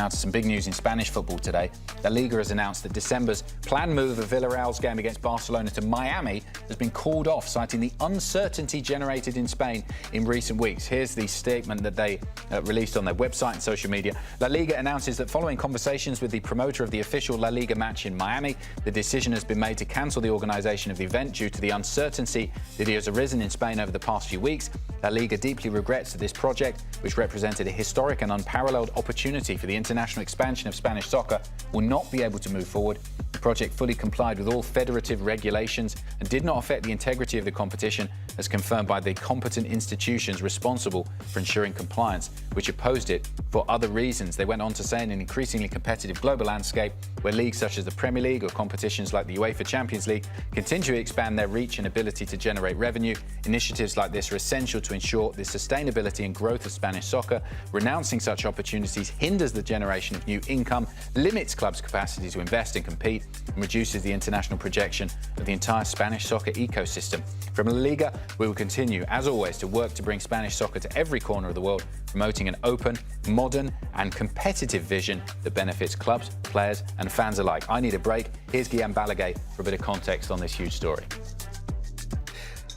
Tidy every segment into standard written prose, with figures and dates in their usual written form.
Now to some big news in Spanish football today. La Liga has announced that December's planned move of Villarreal's game against Barcelona to Miami has been called off, citing the uncertainty generated in Spain in recent weeks. Here's the statement that they released on their website and social media. La Liga announces that following conversations with the promoter of the official La Liga match in Miami, the decision has been made to cancel the organisation of the event due to the uncertainty that has arisen in Spain over the past few weeks. La Liga deeply regrets that this project, which represented a historic and unparalleled opportunity for the international expansion of Spanish soccer, will not be able to move forward. The project fully complied with all federative regulations and did not affect the integrity of the competition, as confirmed by the competent institutions responsible for ensuring compliance, which opposed it for other reasons. They went on to say, in an increasingly competitive global landscape, where leagues such as the Premier League or competitions like the UEFA Champions League continue to expand their reach and ability to generate revenue, initiatives like this are essential to ensure the sustainability and growth of Spanish soccer. Renouncing such opportunities hinders the generation of new income, limits clubs' capacity to invest and compete, and reduces the international projection of the entire Spanish soccer ecosystem. From La Liga, we will continue, as always, to work to bring Spanish soccer to every corner of the world, promoting an open, modern and competitive vision that benefits clubs, players and fans alike. I need a break. Here's Guillem Balagué for a bit of context on this huge story.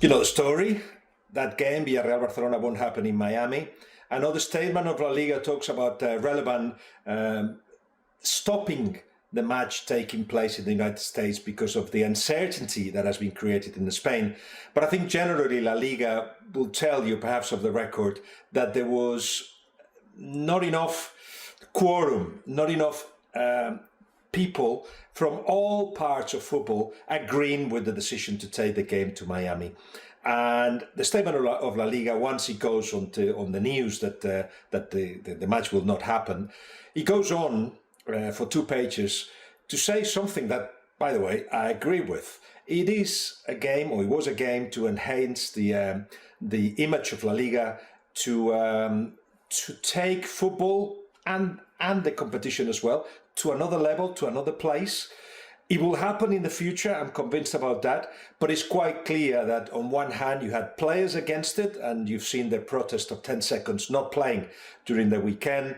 You know the story? That game, Villarreal Barcelona, won't happen in Miami. I know the statement of La Liga talks about relevant stopping the match taking place in the United States because of the uncertainty that has been created in Spain. But I think generally La Liga will tell you, perhaps of the record, that there was not enough quorum, not enough people from all parts of football agreeing with the decision to take the game to Miami. And the statement of La Liga, once it goes on the news that the match will not happen, it goes on for 2 pages to say something that, by the way, I agree with. It is a game, or it was a game, to enhance the image of La Liga, to take football and the competition as well to another level, to another place. It will happen in the future, I'm convinced about that, but it's quite clear that on one hand you had players against it, and you've seen the protest of 10 seconds not playing during the weekend,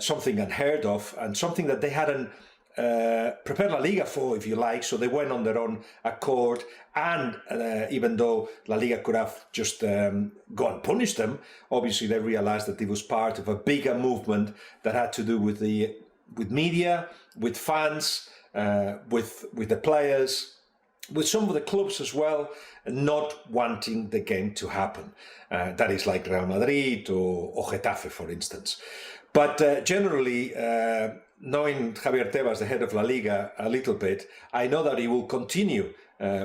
something unheard of and something that they hadn't prepared La Liga for, if you like, so they went on their own accord, and even though La Liga could have just gone and punished them, obviously they realized that it was part of a bigger movement that had to do with media, with fans, with the players, with some of the clubs as well, not wanting the game to happen. That is like Real Madrid or Getafe, for instance. But generally, knowing Javier Tebas, the head of La Liga, a little bit, I know that he will continue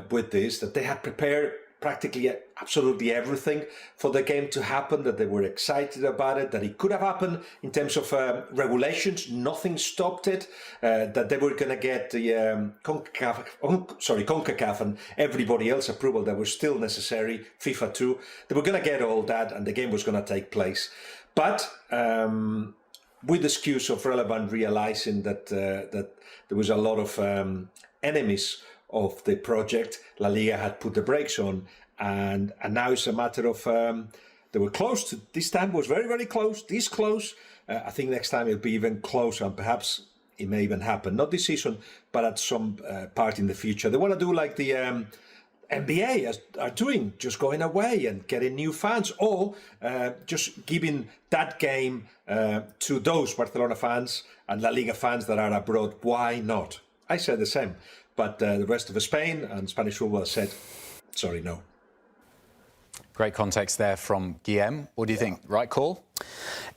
with this, that they had prepared practically absolutely everything for the game to happen, that they were excited about it, that it could have happened in terms of regulations, nothing stopped it, that they were going to get the Concacaf and everybody else approval that was still necessary, FIFA too. They were going to get all that and the game was going to take place. But with the excuse of relevant, realizing that there was a lot of enemies of the project, La Liga had put the brakes on, and now it's a matter of they were close to, this time was very, very close, this close. I think next time it'll be even closer, and perhaps it may even happen, not this season, but at some part in the future. They want to do like the NBA are doing, just going away and getting new fans, or just giving that game to those Barcelona fans and La Liga fans that are abroad. Why not? I said the same. But the rest of Spain and Spanish football said, sorry, no. Great context there from Guillem. What do you think? Right call?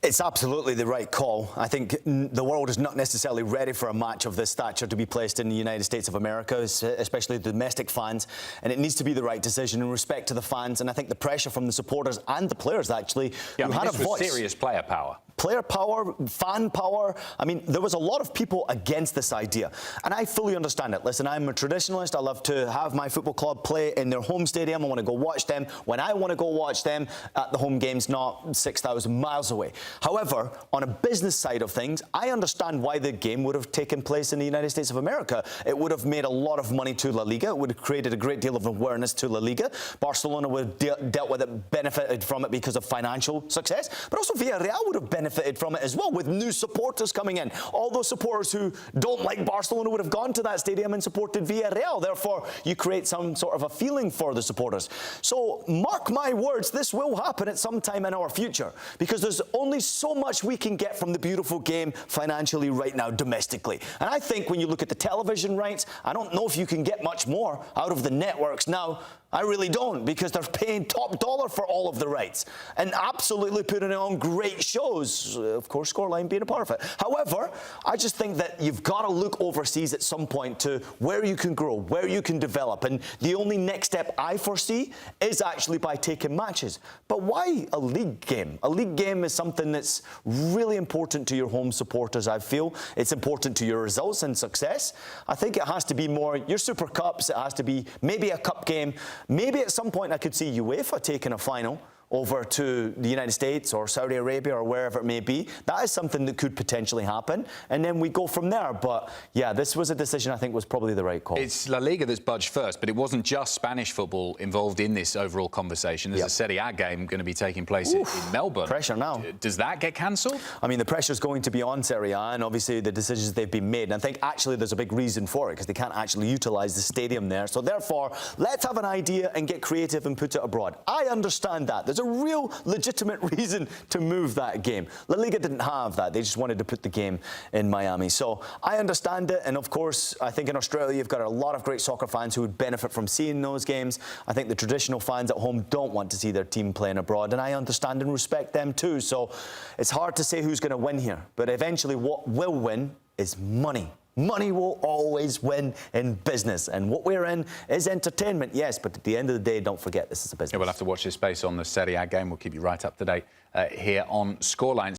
It's absolutely the right call. I think the world is not necessarily ready for a match of this stature to be placed in the United States of America, especially the domestic fans, and it needs to be the right decision in respect to the fans, and I think the pressure from the supporters and the players, actually, who had a voice. This was serious player power. Player power, fan power. I mean, there was a lot of people against this idea, and I fully understand it. Listen, I'm a traditionalist. I love to have my football club play in their home stadium. I want to go watch them when I want to go watch them at the home games, not 6,000 miles away. However, on a business side of things, I understand why the game would have taken place in the United States of America. It would have made a lot of money to La Liga. It would have created a great deal of awareness to La Liga. Barcelona would have dealt with it, benefited from it because of financial success, but also Villarreal would have benefited benefited from it as well, with new supporters coming in. All those supporters who don't like Barcelona would have gone to that stadium and supported Villarreal. Therefore, you create some sort of a feeling for the supporters. So mark my words, this will happen at some time in our future, because there's only so much we can get from the beautiful game financially right now domestically. And I think when you look at the television rights, I don't know if you can get much more out of the networks now. I really don't, because they're paying top dollar for all of the rights and absolutely putting on great shows, of course, Scoreline being a part of it. However, I just think that you've got to look overseas at some point to where you can grow, where you can develop, and the only next step I foresee is actually by taking matches. But why a league game? A league game is something that's really important to your home supporters, I feel. It's important to your results and success. I think it has to be more your Super Cups, it has to be maybe a cup game. Maybe at some point I could see UEFA taking a final over to the United States or Saudi Arabia or wherever it may be. That is something that could potentially happen, and then we go from there. But yeah, this was a decision I think was probably the right call. It's La Liga that's budged first, but it wasn't just Spanish football involved in this overall conversation. There's a Serie A game going to be taking place in Melbourne. Pressure now. Does that get cancelled? I mean, the pressure's going to be on Serie A, and obviously the decisions they've been made. And I think actually there's a big reason for it, because they can't actually utilise the stadium there. So therefore, let's have an idea and get creative and put it abroad. I understand that. There's a real legitimate reason to move that game. La Liga didn't have that. They just wanted to put the game in Miami. So I understand it. And of course, I think in Australia, you've got a lot of great soccer fans who would benefit from seeing those games. I think the traditional fans at home don't want to see their team playing abroad. And I understand and respect them too. So it's hard to say who's going to win here. But eventually what will win is money. Money will always win in business, and what we're in is entertainment, yes, but at the end of the day, don't forget this is a business. Yeah, we'll have to watch this space on the Serie A game. We'll keep you right up to date here on Scoreline.